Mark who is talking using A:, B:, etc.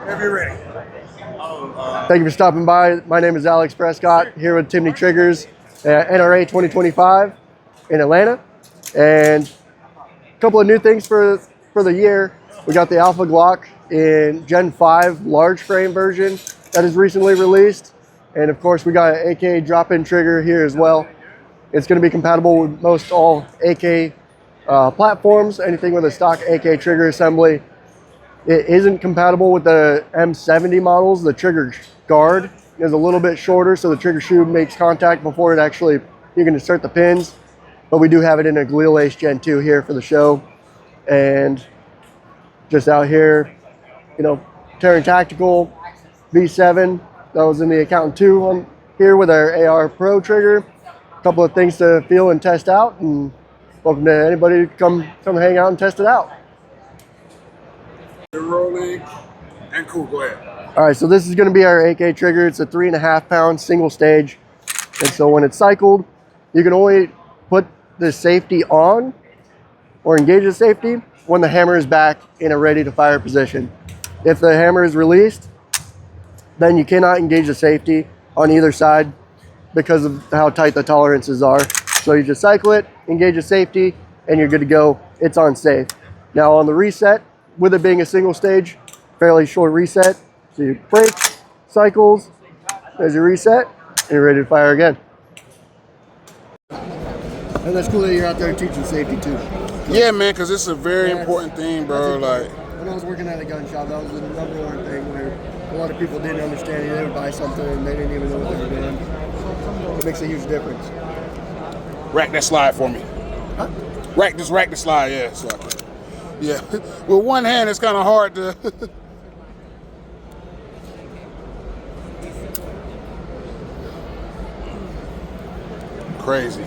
A: Whenever you're ready.
B: Thank you for stopping by. My name is Alex Prescott, here with Timney Triggers at NRA 2025 in Atlanta. And a couple of new things for the year. We got the Alpha Glock in Gen 5 large frame version that is recently released. And of course, we got an AK drop-in trigger here as well. It's going to be compatible with most all AK platforms, anything with a stock AK trigger assembly. It isn't compatible with the M70 models. The trigger guard is a little bit shorter, so the trigger shoe makes contact before it actually, you can insert the pins. But we do have it in a Galil ACE Gen 2 here for the show. And just out here, you know, Terran Tactical V7. That was in the Accountant 2 on here with our AR Pro trigger. A couple of things to feel and test out, and welcome to anybody to come hang out and test it out.
A: Rolling and cool. Go ahead.
B: All right, so this is going to be our AK trigger. It's a 3.5 pound single stage, and so when it's cycled, you can only put the safety on or engage the safety when the hammer is back in a ready to fire position. If the hammer is released, then you cannot engage the safety on either side because of how tight the tolerances are. So you just cycle it, engage the safety, and you're good to go. It's on safe. Now on the reset, with it being a single stage, fairly short reset. So you break, cycles, there's your reset, and you're ready to fire again. And that's cool that you're out there teaching safety too.
A: Yeah, man, because it's a very important thing, bro. Like,
B: when I was working at a gun shop, that was the number one thing where a lot of people didn't understand it. They would buy something and they didn't even know what they were doing. It makes a huge difference.
A: rack that slide for me.
B: Huh?
A: Rack the slide, yeah. So yeah, with one hand it's kind of hard to. Crazy.